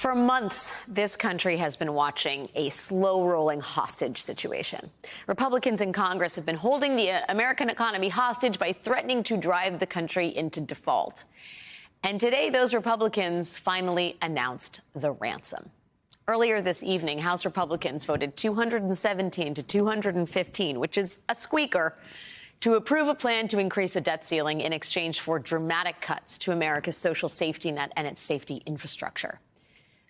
For months, this country has been watching a slow-rolling hostage situation. Republicans in Congress have been holding the American economy hostage by threatening to drive the country into default. And today, those Republicans finally announced the ransom. Earlier this evening, House Republicans voted 217 to 215, which is a squeaker, to approve a plan to increase the debt ceiling in exchange for dramatic cuts to America's social safety net and its safety infrastructure.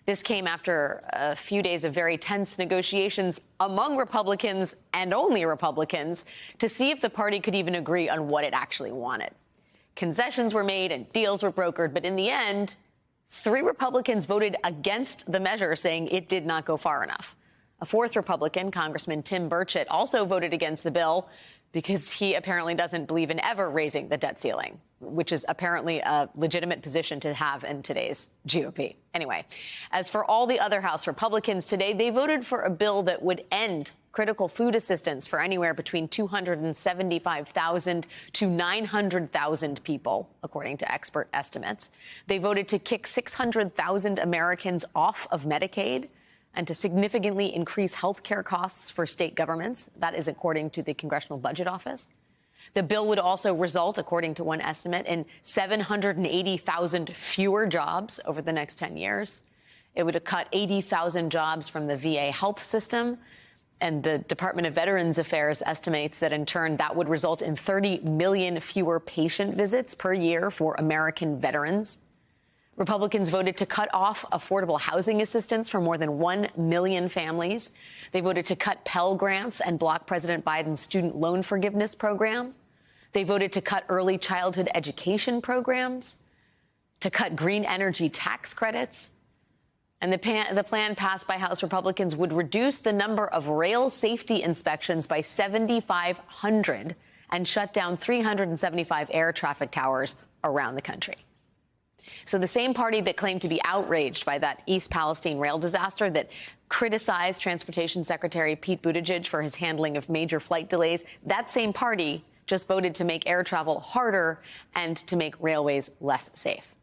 This came after a few days of very tense negotiations among Republicans and only Republicans to see if the party could even agree on what it actually wanted. Concessions were made and deals were brokered, but in the end, 3 Republicans voted against the measure, saying it did not go far enough. A 4th Republican, Congressman Tim Burchett, also voted against the bill because he apparently doesn't believe in ever raising the debt ceiling, which is apparently a legitimate position to have in today's GOP. Anyway, as for all the other House Republicans today, they voted for a bill that would end critical food assistance for anywhere between 275,000 to 900,000 people, according to expert estimates. They voted to kick 600,000 Americans off of Medicaid and to significantly increase health care costs for state governments. That is according to the Congressional Budget Office. The bill would also result, according to one estimate, in 780,000 fewer jobs over the next 10 years. It would cut 80,000 jobs from the VA health system. And the Department of Veterans Affairs estimates that, in turn, that would result in 30 million fewer patient visits per year for American veterans. Republicans voted to cut off affordable housing assistance for more than 1 million families. They voted to cut Pell Grants and block President Biden's student loan forgiveness program. They voted to cut early childhood education programs, to cut green energy tax credits. And the plan passed by House Republicans would reduce the number of rail safety inspections by 7,500 and shut down 375 air traffic towers around the country. So the same party that claimed to be outraged by that East Palestine rail disaster, that criticized Transportation Secretary Pete Buttigieg for his handling of major flight delays, that same party just voted to make air travel harder and to make railways less safe.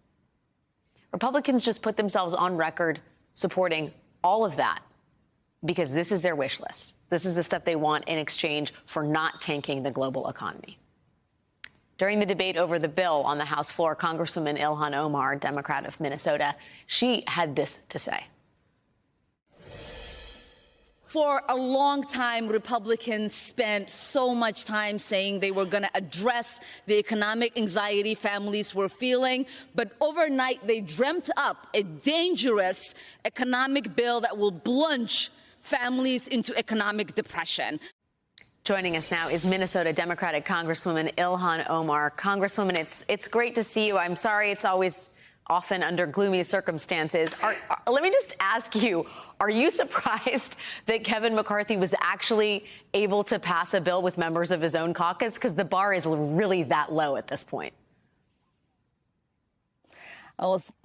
Republicans just put themselves on record supporting all of that because this is their wish list. This is the stuff they want in exchange for not tanking the global economy. During the debate over the bill on the House floor, Congresswoman Ilhan Omar, Democrat of Minnesota, she had this to say. For a long time, Republicans spent so much time saying they were going to address the economic anxiety families were feeling, but overnight they dreamt up a dangerous economic bill that will plunge families into economic depression. Joining us now is Minnesota Democratic Congresswoman Ilhan Omar. Congresswoman, it's great to see you. I'm sorry it's always often under gloomy circumstances. Let me just ask you, are you surprised that Kevin McCarthy was actually able to pass a bill with members of his own caucus? Because the bar is really that low at this point.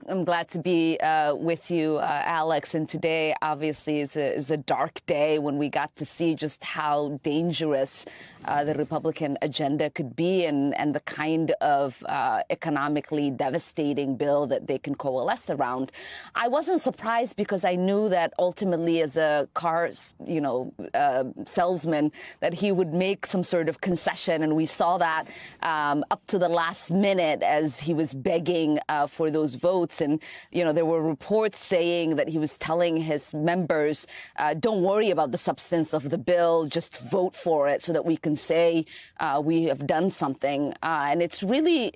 I'm glad to be with you, Alex. And today, obviously, is a dark day when we got to see just how dangerous the Republican agenda could be and the kind of economically devastating bill that they can coalesce around. I wasn't surprised because I knew that ultimately, as a car, salesman, that he would make some sort of concession. And we saw that up to the last minute as he was begging for those votes. And, there were reports saying that he was telling his members, don't worry about the substance of the bill, just vote for it so that we can say we have done something. And it's really,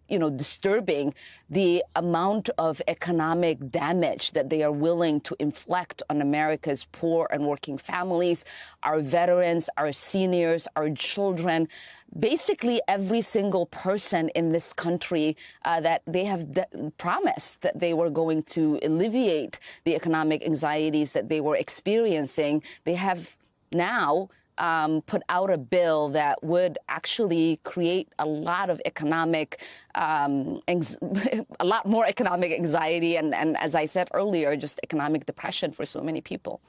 disturbing the amount of economic damage that they are willing to inflict on America's poor and working families, our veterans, our seniors, our children. Basically, every single person in this country that they have promised that they were going to alleviate the economic anxieties that they were experiencing, they have now put out a bill that would actually create a lot of economic, a lot more economic anxiety and, as I said earlier, just economic depression for so many people.